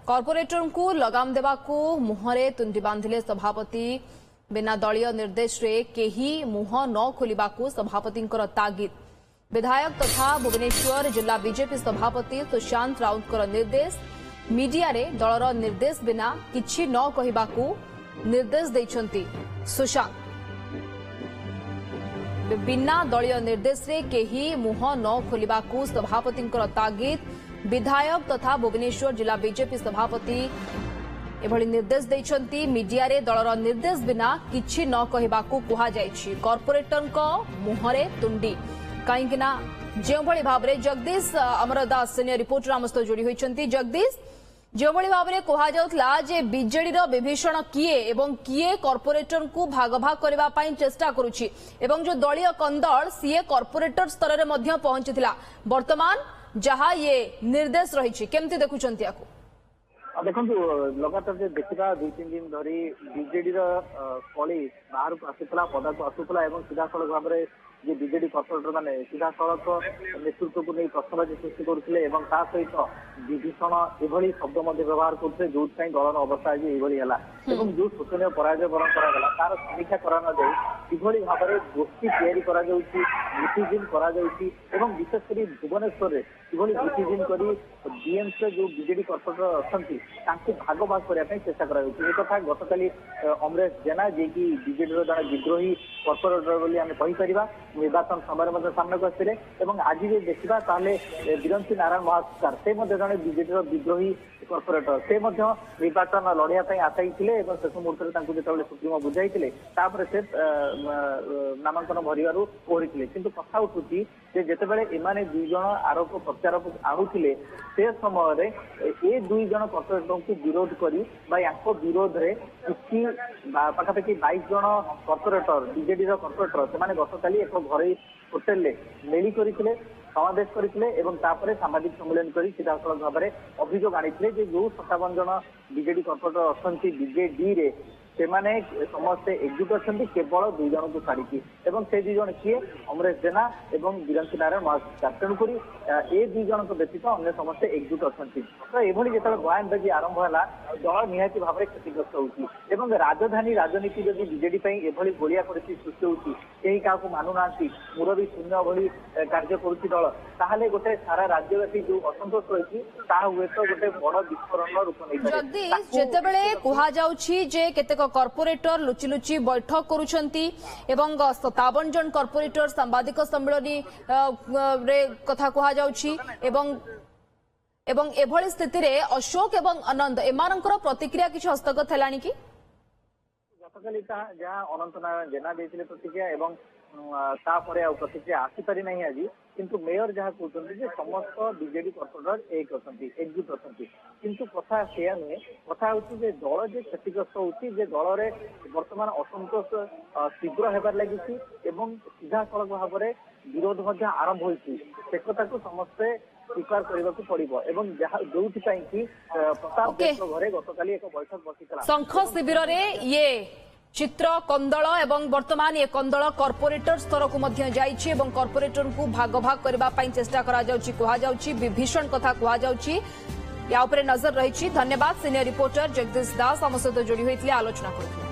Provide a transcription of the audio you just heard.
Corporator को लगाम देवाकू मुहरे तुंडी बांधिले सभापति बिना दलीय निर्देश रे केही मुह न खोलिबाकू सभापति तागिद। विधायक तथा भुवनेश्वर जिला बीजेपी सभापति सुशांत राउतर निर्देश। मीडिया रे दलर निर्देश बिना किछि न कहिबाकू निर्देश दैछंती सुशांत। बिना दलीय निर्देश रे केही मुह न खोलिबाकू सभापति तागिद। विधायक तथा भुवनेश्वर जिला बीजेपी सभापति एभली निर्देश दैछंती। मीडिया रे दलर निर्देश बिना किछि न कहिबाकू कुहा जायछि। कॉर्पोरेटर को मुहरे तुंडी कहीं जो भाव में जगदीश अमर दास सीनियर रिपोर्टर आम सहित जोड़ी होती। जगदीश जो भाव में कहुला जे बीजेडी विभीषण किए एवं किए कॉर्पोरेटर को भाग भाग करने चेष्टा करुछि एवं जो दलीय कंदल सीए कॉर्पोरेटर स्तर में पहुंची वर्तमान जहाँ ये निर्देश रही केमती देखुंत देखो लगातार जो देखा 2-3 दिन धरी बीजेडी कली बाहर को आसूला पदा को आसूला सीधा सड़क भाव में जे बीजेडी कॉर्पोरेटर मैंने सीधा सड़क नेतृत्व को नहीं प्रश्नबाजी सृष्टि करते सहित विभीषण एभली शब्द व्यवहार करते जो दलर अवस्था आज ये जो शोचनीय पराजय बरण कराला तार समीक्षा करा किभली भाव में गोष्ठी तैयारी विशेषकर भुवनेश्वर किभली गोष्ठी कर बीएमसी जो बीजेडी कॉर्पोरेटर अच्छा भाग भाग करने चेष्टा करा गतकाली अमरेश जेना जी की बीजेडी जड़े विद्रोही कॉर्पोरेटर बोली आम कहीपर निर्वाचन समय सामना को आसते आज भी देखा बिरंती नारायण महास्कार से जड़े बीजेडी विद्रोही कॉर्पोरेटर से निर्वाचन लड़ाई आशायी थे शेष मुहूर्त जो सुप्रीमो बुझाई से नामांकन भरवर ओहरी कि कथा उठुची जितेबाला एमाने दुई जन आरोप प्रत्यारोप आणुले से समय ए दुई जन कॉर्पोरेटर को विरोध करी विरोध में किसी पाखापाखि 22 जन कॉर्पोरेटर बीजेडी कॉर्पोरेटर से गतकाली एक घर होटेल मेली करते समावेश करते सामाजिक सम्मेलन कर सीधा सड़क भाव में अभियोग आनी जो 57 जन बीजेडी कॉर्पोरेटर अच्छा बीजेडी से समस्ते एकजुट अच्छा केवल 2 जन को छाड़ी से 2 जन किए अमरेश जेना और बिरंती नारायण महास्कार तेणुक ए 2 जन व्यतीत अन्य समस्ते एकजुट अच्छा तो ये जो बयानबाजी आरंभ है दल निहाती भाव में क्षतिग्रस्त होती राजधानी राजनीति जब बीजेडी एभली गोलिया परिस्थिति सृष्टि होती कहीं क्या मानुना मुरबी शून्य भली कार्य करुच्ची दल ताहले गोटे सारा राज्यव्यापी जो असंतोष रही हुए तो गोटे बड़ विस्फोरण रूप नहीं जितेबले कहुछि जे केतेक कॉर्पोरेटर लुचि लुचि बैठक करुछंती एवं 57 जन कॉर्पोरेटर सांबादिक सम्मेलन रे कथा कहा जाउछि एवं एभली स्थिति रे अशोक एवं आनंद एमानकर प्रतिक्रिया किछ हस्तगत हेलानी कि गतकाली जहाँ अनंत नारायण जेना देते प्रतिक्रिया एवं प्रतिक्रिया आसीपारी ना आज किंतु मेयर जहाँ कहते समस्त बीजेडी कॉर्पोरेटर एक एकजुट अच्छा किंतु कथा से नुहे कथा हूँ दल जो क्षतिग्रस्त होती दल में बर्तमान असंतोष तीव्र होबार लगी सीधा सड़क भाव में विरोध आरंभ होती से कथा को समस्ते स्वीकार करने को पड़ो जो प्रताप घरे गतकाली एक बैठक बसी शंख शिविर ये चित्र कंदल एवं वर्तमान ये कंदल कॉर्पोरेटर स्तर को जाइछि एवं कॉर्पोरेटर को भाग भाग करने चेष्टा कहुछि विभीषण कथा कहुछि या उपरे नजर रही। धन्यवाद सीनियर रिपोर्टर जगदीश दास आम सहित जोड़ी होते आलोचना करते।